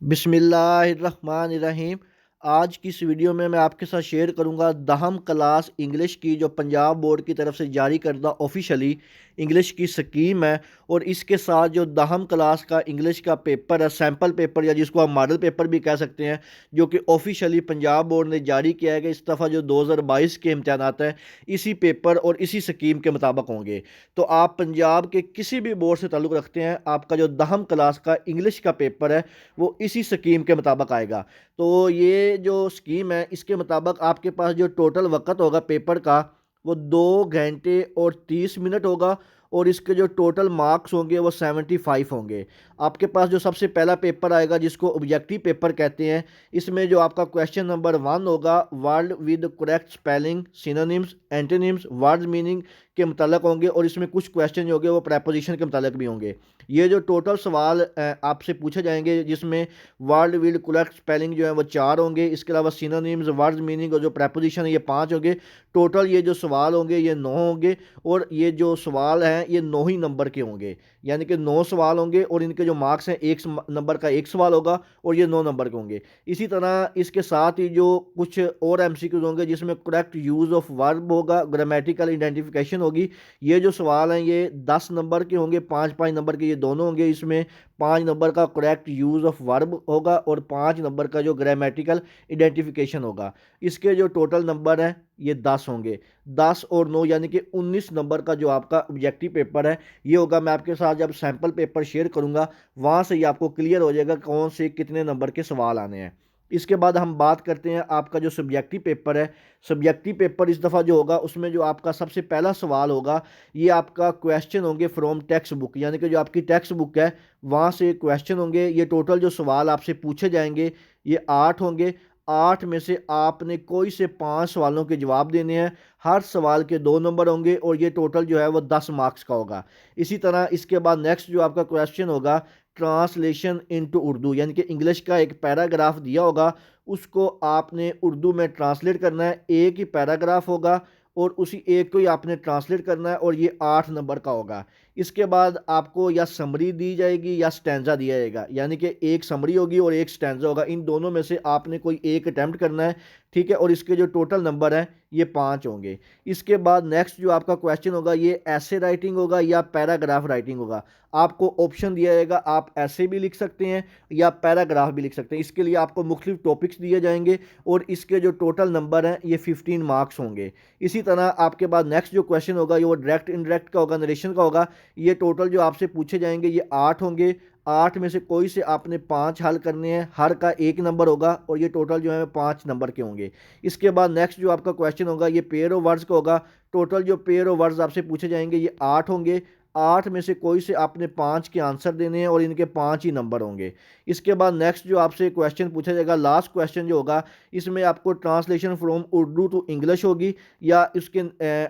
बिस्मिल्लाहिर्रहमानिर्रहीम। आज की इस वीडियो में मैं आपके साथ शेयर करूंगा 10वीं क्लास इंग्लिश की जो पंजाब बोर्ड की तरफ से जारी करदा ऑफिशियली इंग्लिश की स्कीम है। और इसके साथ जो 10वीं क्लास का इंग्लिश का पेपर है, सैम्पल पेपर या जिसको आप मॉडल पेपर भी कह सकते हैं, जो कि ऑफिशियली पंजाब बोर्ड ने जारी किया है कि इस दफ़ा जो 2022 के इम्तहानात हैं इसी पेपर और इसी स्कीम के मुताबिक होंगे। तो आप पंजाब के किसी भी बोर्ड से ताल्लुक़ रखते हैं, आपका जो 10वीं क्लास का इंग्लिश का पेपर है वो इसी स्कीम के मुताबिक आएगा। तो ये जो स्कीम है इसके मुताबिक आपके पास जो टोटल वक़्त होगा पेपर का वो 2 घंटे और 30 मिनट होगा। और इसके जो टोटल मार्क्स होंगे वो 75 होंगे। आपके पास जो सबसे पहला पेपर आएगा जिसको ऑब्जेक्टिव पेपर कहते हैं, इसमें जो आपका क्वेश्चन नंबर 1 होगा word with correct spelling, synonyms, antonyms, word meaning के मुतालिक होंगे। और इसमें कुछ क्वेश्चन जो होंगे वो प्रेपोजिशन के मुतालिक भी होंगे। ये जो टोटल सवाल आपसे पूछे जाएंगे जिसमें वर्ड विद करेक्ट स्पेलिंग जो है वो 4 होंगे, इसके अलावा सिनोनिम्स, वर्ड मीनिंग और जो प्रेपोजिशन है ये 5 होंगे। टोटल ये जो सवाल होंगे ये 9 होंगे। और ये जो सवाल हैं ये 9 ही नंबर के होंगे, यानी कि 9 सवाल होंगे और इनके जो मार्क्स हैं एक नंबर का एक सवाल होगा और ये 9 नंबर के होंगे। इसी तरह इसके साथ ही जो कुछ और एमसीक्यूज होंगे जिसमें करेक्ट यूज़ ऑफ वर्ब होगा, ग्रामेटिकल आइडेंटिफिकेशन होगी। ये जो सवाल हैं ये 10 नंबर के होंगे, 5-5 नंबर के ये दोनों होंगे। इसमें 5 नंबर का करेक्ट यूज़ ऑफ वर्ब होगा और 5 नंबर का जो ग्रामेटिकल आइडेंटिफिकेशन होगा। इसके जो टोटल नंबर हैं ये 10 होंगे। 10 और 9 यानी कि 19 नंबर का जो आपका ऑब्जेक्टिव पेपर है ये होगा। मैं आपके साथ जब सैम्पल पेपर शेयर करूंगा वहां से ही आपको क्लियर हो जाएगा कौन से कितने नंबर के सवाल आने हैं। इसके बाद हम बात करते हैं आपका जो सब्जेक्टिव पेपर है। सब्जेक्टिव पेपर इस दफ़ा जो होगा उसमें जो आपका सबसे पहला सवाल होगा ये आपका क्वेश्चन होंगे फ्रॉम टेक्स्ट बुक, यानी कि जो आपकी टेक्स्ट बुक है वहाँ से क्वेश्चन होंगे। ये टोटल जो सवाल आपसे पूछे जाएंगे ये 8 होंगे। 8 में से आपने कोई से 5 सवालों के जवाब देने हैं। हर सवाल के 2 नंबर होंगे और ये टोटल जो है वो 10 मार्क्स का होगा। इसी तरह इसके बाद नेक्स्ट जो आपका क्वेश्चन होगा ट्रांसलेशन इनटू उर्दू, यानी कि इंग्लिश का एक पैराग्राफ दिया होगा उसको आपने उर्दू में ट्रांसलेट करना है। एक ही पैराग्राफ होगा और उसी एक को ही आपने ट्रांसलेट करना है और ये 8 नंबर का होगा। इसके बाद आपको या समरी दी जाएगी या स्टैंजा दिया जाएगा, यानी कि एक समरी होगी और एक स्टैंजा होगा। इन दोनों में से आपने कोई एक अटैम्प्ट करना है, ठीक है। और इसके जो टोटल नंबर हैं ये 5 होंगे। इसके बाद नेक्स्ट जो आपका क्वेश्चन होगा ये ऐसे राइटिंग होगा या पैराग्राफ राइटिंग होगा। आपको ऑप्शन दिया जाएगा, आप ऐसे भी लिख सकते हैं या पैराग्राफ भी लिख सकते हैं। इसके लिए आपको मुख्तलिफ टॉपिक्स दिए जाएंगे और इसके जो टोटल नंबर हैं ये 15 मार्क्स होंगे। इसी तरह आपके बाद नेक्स्ट जो क्वेश्चन होगा ये वो डायरेक्ट इनडायरेक्ट का होगा, नरेशन का होगा। ये टोटल जो आपसे पूछे जाएंगे ये 8 होंगे। 8 में से कोई से आपने 5 हल करने हैं, हर का एक नंबर होगा और ये टोटल जो है 5 नंबर के होंगे। इसके बाद नेक्स्ट जो आपका क्वेश्चन होगा ये पेयर ऑफ वर्ड्स का होगा। टोटल जो पेयर ऑफ वर्ड्स आपसे पूछे जाएंगे ये 8 होंगे। 8 में से कोई से आपने 5 के आंसर देने हैं और इनके 5 ही नंबर होंगे। इसके बाद नेक्स्ट जो आपसे क्वेश्चन पूछा जाएगा, लास्ट क्वेश्चन जो होगा इसमें आपको translation from Urdu to English होगी या इसके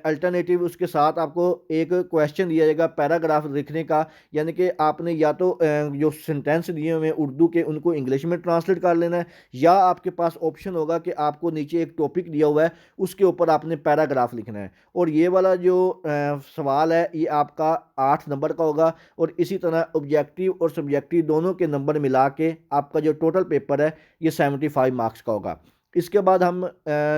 अल्टरनेटिव उसके साथ आपको एक क्वेश्चन दिया जाएगा पैराग्राफ लिखने का, यानी कि आपने या तो जो सेंटेंस दिए हुए हैं उर्दू के उनको इंग्लिश में ट्रांसलेट कर लेना है, या आपके पास ऑप्शन होगा कि आपको नीचे एक टॉपिक दिया हुआ है उसके ऊपर आपने पैराग्राफ लिखना है। और ये वाला जो सवाल है ये आपका 8 नंबर का होगा। और इसी तरह ऑब्जेक्टिव और सब्जेक्टिव दोनों के नंबर मिला के आपका जो टोटल पेपर है ये 75 मार्क्स का होगा। इसके बाद हम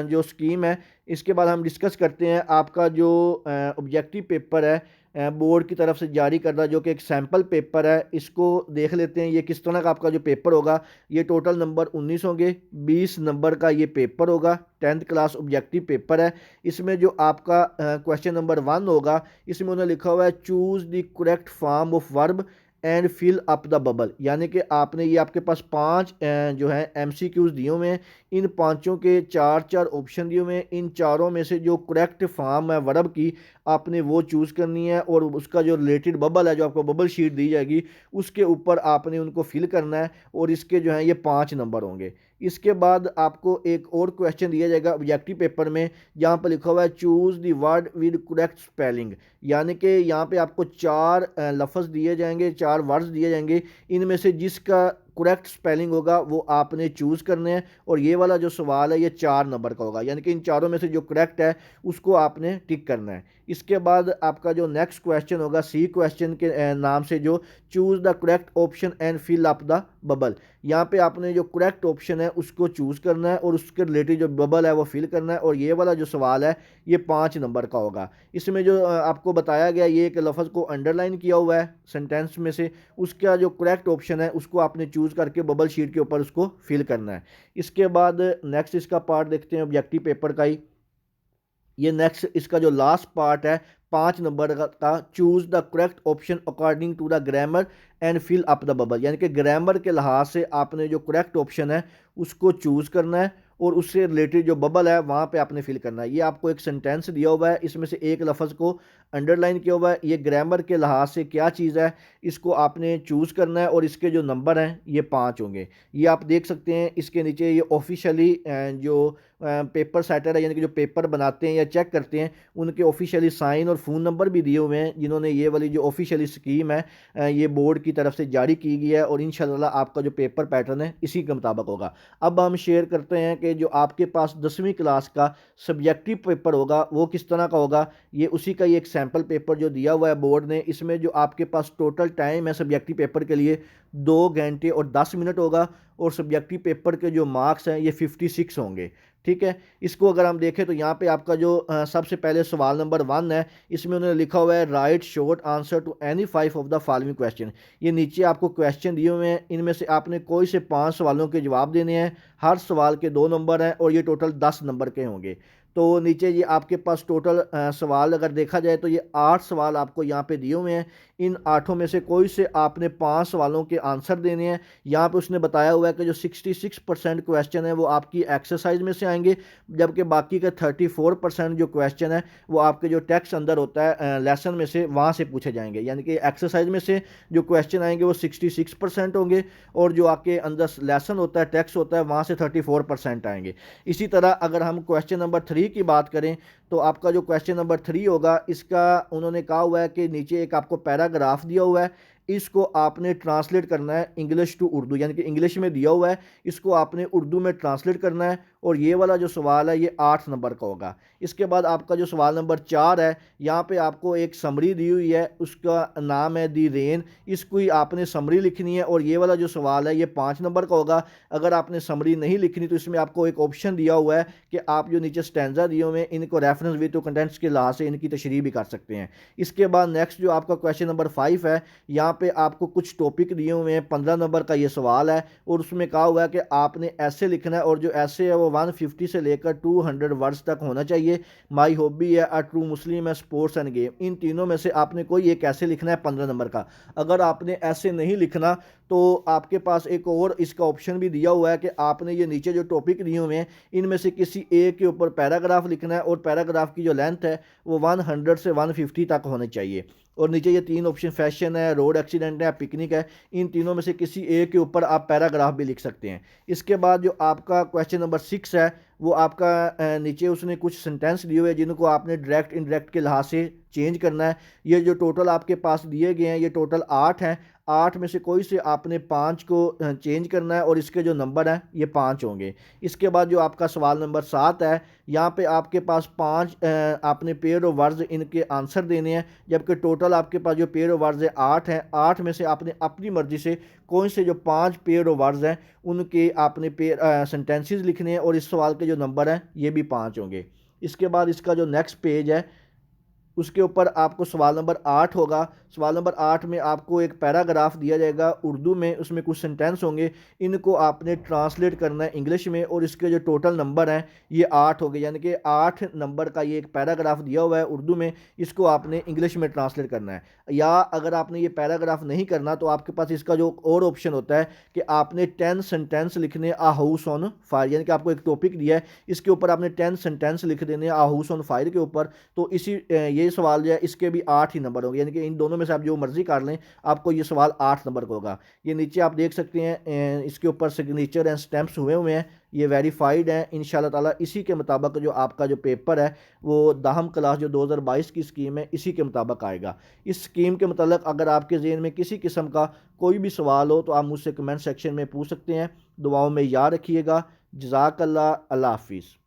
जो स्कीम है इसके बाद हम डिस्कस करते हैं आपका जो ऑब्जेक्टिव पेपर है बोर्ड की तरफ से जारी करदा जो कि एक सैम्पल पेपर है। इसको देख लेते हैं ये किस तरह का आपका जो पेपर होगा। ये टोटल नंबर 19 होंगे, 20 नंबर का ये पेपर होगा। 10th क्लास ऑब्जेक्टिव पेपर है। इसमें जो आपका क्वेश्चन नंबर 1 होगा इसमें उन्होंने लिखा हुआ है choose the correct form of verb and fill up the bubble, यानी कि आपने ये आपके पास 5 जो है एमसीक्यूज दिए हुए हैं। इन पांचों के 4 ऑप्शन दिए हुए हैं। इन चारों में से जो करेक्ट फॉर्म है वर्ब की आपने वो चूज़ करनी है और उसका जो रिलेटेड बबल है जो आपको बबल शीट दी जाएगी उसके ऊपर आपने उनको फिल करना है और इसके जो है ये 5 नंबर होंगे। इसके बाद आपको एक और क्वेश्चन दिया जाएगा ऑब्जेक्टिव पेपर में, जहाँ पर लिखा हुआ है choose the word with correct spelling, यानी कि यहाँ पे आपको 4 लफ्ज़ दिए जाएंगे, 4 वर्ड्स दिए जाएंगे। इनमें से जिसका करेक्ट स्पेलिंग होगा वो आपने चूज़ करने हैं, और ये वाला जो सवाल है ये 4 नंबर का होगा, यानी कि इन चारों में से जो करेक्ट है उसको आपने टिक करना है। इसके बाद आपका जो नेक्स्ट क्वेश्चन होगा सी क्वेश्चन के नाम से, जो choose the correct option and fill up the bubble. यहाँ पे आपने जो करेक्ट ऑप्शन है उसको चूज़ करना है और उसके रिलेटेड जो बबल है वो फिल करना है, और ये वाला जो सवाल है ये 5 नंबर का होगा। इसमें जो आपको बताया गया, ये एक लफ्ज़ को अंडरलाइन किया हुआ है सेंटेंस में से, उसका जो करेक्ट ऑप्शन है उसको आपने चूज़ करके बबल शीट के ऊपर उसको फिल करना है। इसके बाद नेक्स्ट इसका पार्ट देखते हैं ऑब्जेक्टिव पेपर का ही। ये नेक्स्ट इसका जो लास्ट पार्ट है 5 नंबर का, choose the correct option according to the grammar and fill up the bubble, यानी कि ग्रामर के लिहाज से आपने जो करेक्ट ऑप्शन है उसको चूज करना है और उससे रिलेटेड जो बबल है वहाँ पे आपने फिल करना है। ये आपको एक सेंटेंस दिया हुआ है, इसमें से एक लफ्ज़ को अंडरलाइन किया हुआ है, ये ग्रामर के लिहाज से क्या चीज़ है इसको आपने चूज़ करना है, और इसके जो नंबर हैं ये 5 होंगे। ये आप देख सकते हैं इसके नीचे, ये ऑफिशियली जो पेपर सेटर है, यानी कि जो पेपर बनाते हैं या चेक करते हैं, उनके ऑफिशियली साइन और फ़ोन नंबर भी दिए हुए हैं, जिन्होंने ये वाली जो ऑफिशियली स्कीम है ये बोर्ड की तरफ से जारी की गई है, और इंशाल्लाह आपका जो पेपर पैटर्न है इसी के मुताबिक होगा। अब हम शेयर करते हैं कि जो आपके पास 10वीं क्लास का सब्जेक्टिव पेपर होगा वो किस तरह का होगा। ये उसी का ही एक सैम्पल पेपर जो दिया हुआ है बोर्ड ने, इसमें जो आपके पास टोटल टाइम है सब्जेक्टिव पेपर के लिए 2 घंटे और 10 मिनट होगा, और सब्जेक्टिव पेपर के जो मार्क्स हैं ये 56 होंगे। ठीक है, इसको अगर हम देखें तो यहाँ पे आपका जो सबसे पहले सवाल नंबर 1 है, इसमें उन्होंने लिखा हुआ है write short answer to any 5 of the following question. ये नीचे आपको क्वेश्चन दिए हुए हैं, इनमें से आपने कोई से 5 सवालों के जवाब देने हैं। हर सवाल के 2 नंबर हैं और ये टोटल 10 नंबर के होंगे। तो नीचे ये आपके पास टोटल सवाल अगर देखा जाए तो ये 8 सवाल आपको यहाँ पे दिए हुए हैं। इन 8 में से कोई से आपने 5 सवालों के आंसर देने हैं। यहाँ पे उसने बताया हुआ है कि जो 66% क्वेश्चन है वो आपकी एक्सरसाइज में से आएंगे, जबकि बाकी के 34% जो क्वेश्चन है वो आपके जो टेक्स्ट अंदर होता है लेसन में से, वहाँ से पूछे जाएंगे। यानी कि एक्सरसाइज में से जो क्वेश्चन आएंगे वो 66% होंगे, और जो आपके अंदर लेसन होता है, टेक्स्ट होता है, वहाँ से 34% आएंगे। इसी तरह अगर हम क्वेश्चन नंबर 3 की बात करें तो आपका जो क्वेश्चन नंबर 3 होगा, इसका उन्होंने कहा हुआ है कि नीचे एक आपको पैराग्राफ दिया हुआ है, इसको आपने ट्रांसलेट करना है इंग्लिश टू उर्दू, यानी कि इंग्लिश में दिया हुआ है, इसको आपने उर्दू में ट्रांसलेट करना है, और ये वाला जो सवाल है ये 8 नंबर का होगा। इसके बाद आपका जो सवाल नंबर 4 है, यहाँ पे आपको एक समरी दी हुई है, उसका नाम है दी रेन, इसको ही आपने समरी लिखनी है, और ये वाला जो सवाल है ये 5 नंबर का होगा। अगर आपने समरी नहीं लिखनी तो इसमें आपको एक ऑप्शन दिया हुआ है कि आप जो नीचे स्टैंजा दिए हुए हैं इनको रेफरेंस विद कंटेंट्स के लिहाज से इनकी तशरीह भी कर सकते हैं। इसके बाद नेक्स्ट जो आपका क्वेश्चन नंबर 5 है, यहाँ पे आपको कुछ टॉपिक दिए हुए हैं, 15 नंबर का ये सवाल है, और उसमें कहा हुआ है कि आपने ऐसे लिखना है, और जो ऐसे है वो 150 से लेकर 200 वर्ड्स तक होना चाहिए। माई हॉबी है, अ ट्रू मुस्लिम है, स्पोर्ट्स एंड गेम, इन तीनों में से आपने कोई एक ऐसे लिखना है 15 नंबर का। अगर आपने ऐसे नहीं लिखना तो आपके पास एक और इसका ऑप्शन भी दिया हुआ है कि आपने ये नीचे जो टॉपिक दिए हुए हैं इनमें से किसी एक के ऊपर पैराग्राफ लिखना है, और पैराग्राफ की जो लेंथ है वो 100 से 150 तक होनी चाहिए। और नीचे ये 3 ऑप्शन फैशन है, रोड एक्सीडेंट है, पिकनिक है, इन तीनों में से किसी एक के ऊपर आप पैराग्राफ भी लिख सकते हैं। इसके बाद जो आपका क्वेश्चन नंबर 6 है, वो आपका नीचे उसने कुछ सेंटेंस दिए हुए हैं जिनको आपने डायरेक्ट इनडायरेक्ट के लिहाज से चेंज करना है। ये जो टोटल आपके पास दिए गए हैं ये टोटल 8 हैं, 8 में से कोई से आपने 5 को चेंज करना है, और इसके जो नंबर हैं ये 5 होंगे। इसके बाद जो आपका सवाल नंबर 7 है, यहाँ पे आपके पास 5 आपने पेयर ऑफ वर्ड्स इनके आंसर देने हैं, जबकि टोटल आपके पास जो पेयर ऑफ वर्ड्स है 8 हैं। 8 में से आपने अपनी मर्जी से कौन से जो 5 पेयर ऑफ वर्ड्स हैं उनके आपने पेयर सेंटेंसेस लिखने हैं, और इस सवाल के जो नंबर हैं ये भी 5 होंगे। इसके बाद इसका जो नेक्स्ट पेज है उसके ऊपर आपको सवाल नंबर 8 होगा। सवाल नंबर 8 में आपको एक पैराग्राफ दिया जाएगा उर्दू में, उसमें कुछ सेंटेंस होंगे, इनको आपने ट्रांसलेट करना है इंग्लिश में, और इसके जो टोटल नंबर हैं ये 8 हो गए, यानी कि 8 नंबर का ये एक पैराग्राफ दिया हुआ है उर्दू में, इसको आपने इंग्लिश में ट्रांसलेट करना है। या अगर आपने ये पैराग्राफ नहीं करना तो आपके पास इसका जो और ऑप्शन होता है कि आपने 10 सेंटेंस लिखने आ हाउस ऑन फायर, यानी कि आपको एक टॉपिक दिया है, इसके ऊपर आपने 10 सेंटेंस लिख देने आ हाउस ऑन फायर के ऊपर। तो इसी ये सवाल जो है इसके भी 8 ही नंबर होंगे, यानी कि इन दोनों में से आप जो मर्जी कर लें, आपको ये सवाल 8 नंबर का होगा। ये नीचे आप देख सकते हैं, इसके ऊपर सिग्नेचर एंड स्टैंप्स हुए हैं, ये वेरीफाइड हैं। इंशाल्लाह ताला इसी के मुताबिक जो आपका जो पेपर है वो दाहम क्लास जो 2022 की स्कीम है इसी के मुताबिक आएगा। इस स्कीम के मतलब अगर आपके ज़हन में किसी किस्म का कोई भी सवाल हो तो आप मुझसे कमेंट सेक्शन में पूछ सकते हैं। दुआओं में याद रखिएगा। जज़ाकल्लाह, अल्लाह हाफिज़।